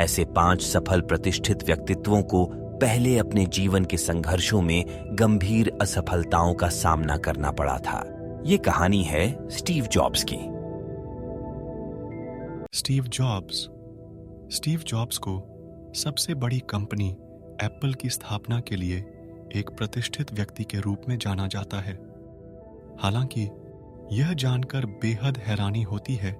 ऐसे 5 सफल प्रतिष्ठित व्यक्तित्वों को पहले अपने जीवन के संघर्षों में गंभीर असफलताओं का सामना करना पड़ा था। ये कहानी है स्टीव जॉब्स की। स्टीव जॉब्स को सबसे बड़ी कंपनी एप्पल की स्थापना के लिए एक प्रतिष्ठित व्यक्ति के रूप में जाना जाता है। हालांकि यह जानकर बेहद हैरानी होती है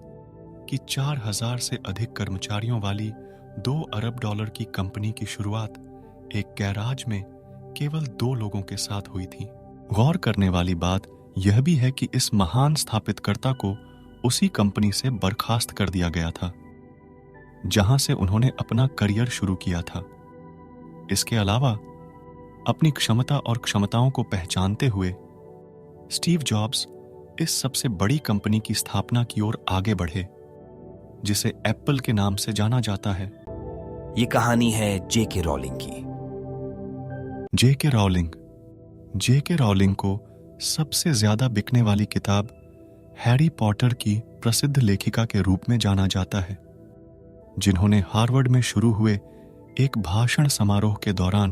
कि 4000 से अधिक कर्मचारियों वाली $2 अरब की कंपनी की शुरुआत एक गैराज में केवल 2 लोगों के साथ हुई थी। गौर करने वाली बात यह भी है कि इस महान स्थापितकर्ता को उसी कंपनी से बर्खास्त कर दिया गया था जहां से उन्होंने अपना करियर शुरू किया था। इसके अलावा अपनी क्षमता और क्षमताओं को पहचानते हुए स्टीव जॉब्स इस सबसे बड़ी कंपनी की स्थापना की ओर आगे बढ़े जिसे एप्पल के नाम से जाना जाता है। ये कहानी है जेके रॉलिंग की। जेके रॉलिंग को सबसे ज्यादा बिकने वाली किताब हैरी पॉटर की प्रसिद्ध लेखिका के रूप में जाना जाता है, जिन्होंने हार्वर्ड में शुरू हुए एक भाषण समारोह के दौरान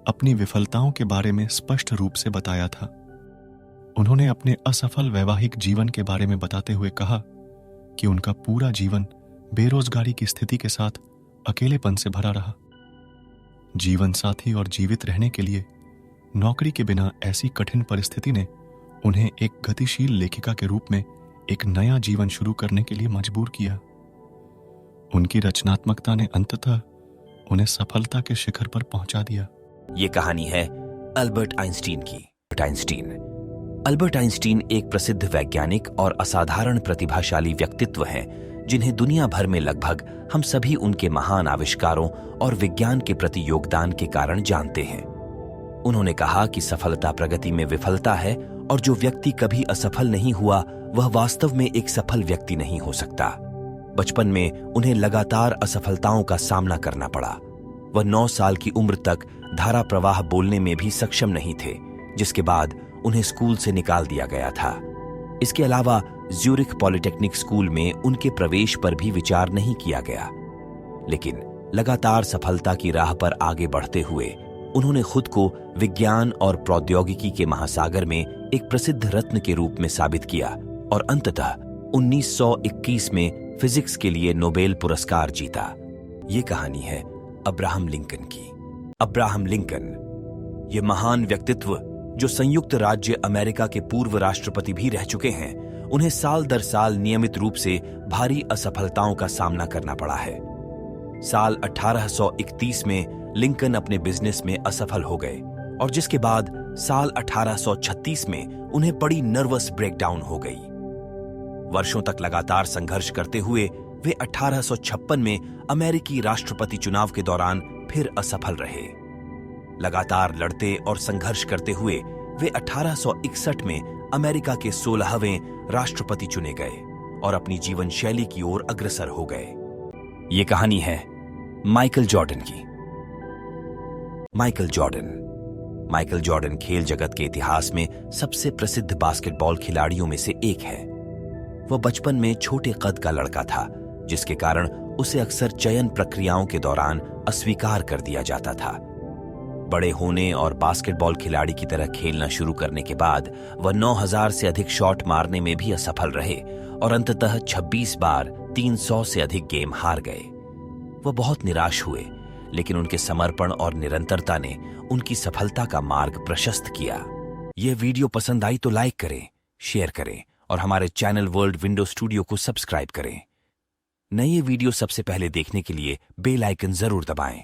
अपनी विफलताओं के बारे में स्पष्ट रूप से बताया था। उन्होंने अपने असफल वैवाहिक जीवन के बारे में बताते हुए कहा कि उनका पूरा जीवन बेरोजगारी की स्थिति के साथ अकेलेपन से भरा रहा। जीवन साथी और जीवित रहने के लिए नौकरी के बिना ऐसी कठिन परिस्थिति ने उन्हें एक गतिशील लेखिका के रूप में एक नया जीवन शुरू करने के लिए मजबूर किया। उनकी रचनात्मकता ने अंततः उन्हें सफलता के शिखर पर पहुंचा दिया। ये कहानी है अल्बर्ट आइंस्टीन की। अल्बर्ट आइंस्टीन एक प्रसिद्ध वैज्ञानिक और असाधारण प्रतिभाशाली व्यक्तित्व हैं, जिन्हें दुनिया भर में लगभग हम सभी उनके महान आविष्कारों और विज्ञान के प्रति योगदान के कारण जानते हैं। उन्होंने कहा कि सफलता प्रगति में विफलता है और जो व्यक्ति कभी असफल नहीं हुआ वह वास्तव में एक सफल व्यक्ति नहीं हो सकता। बचपन में उन्हें लगातार असफलताओं का सामना करना पड़ा। वह 9 साल की उम्र तक धारा प्रवाह बोलने में भी सक्षम नहीं थे, जिसके बाद उन्हें स्कूल से निकाल दिया गया था। इसके अलावा ज्यूरिख पॉलिटेक्निक स्कूल में उनके प्रवेश पर भी विचार नहीं किया गया। लेकिन लगातार सफलता की राह पर आगे बढ़ते हुए उन्होंने खुद को विज्ञान और प्रौद्योगिकी के महासागर में एक प्रसिद्ध रत्न के रूप में साबित किया और अंततः 1921 में फिजिक्स के लिए नोबेल पुरस्कार जीता। ये कहानी है अब्राहम लिंकन की। अब्राहम लिंकन, ये महान व्यक्तित्व जो संयुक्त राज्य अमेरिका के पूर्व राष्ट्रपति भी रह चुके हैं, उन्हें साल दर साल नियमित रूप से भारी असफलताओं का सामना करना पड़ा है। साल 1831 में लिंकन अपने बिजनेस में असफल हो गए और जिसके बाद साल 1836 में उन्हें बड़ी नर्वस ब्रेकडाउन हो गई। वर्षों तक लगातार संघर्ष करते हुए वे 1856 में अमेरिकी राष्ट्रपति चुनाव के दौरान फिर असफल रहे। लगातार लड़ते और संघर्ष करते हुए वे 1861 में अमेरिका के 16वें राष्ट्रपति चुने गए और अपनी जीवन शैली की ओर अग्रसर हो गए। ये कहानी है माइकल जॉर्डन की। माइकल जॉर्डन खेल जगत के इतिहास में सबसे प्रसिद्ध बास्केटबॉल खिलाड़ियों में से एक है। वह बचपन में छोटे कद का लड़का था, जिसके कारण उसे अक्सर चयन प्रक्रियाओं के दौरान अस्वीकार कर दिया जाता था। बड़े होने और बास्केटबॉल खिलाड़ी की तरह खेलना शुरू करने के बाद वह 9000 से अधिक शॉट मारने में भी असफल रहे और अंततः 26 बार 300 से अधिक गेम हार गए। वह बहुत निराश हुए, लेकिन उनके समर्पण और निरंतरता ने उनकी सफलता का मार्ग प्रशस्त किया। यह वीडियो पसंद आई तो लाइक करें, शेयर करें और हमारे चैनल वर्ल्ड विंडो स्टूडियो को सब्सक्राइब करें। नए वीडियो सबसे पहले देखने के लिए बेल आइकन जरूर दबाएं।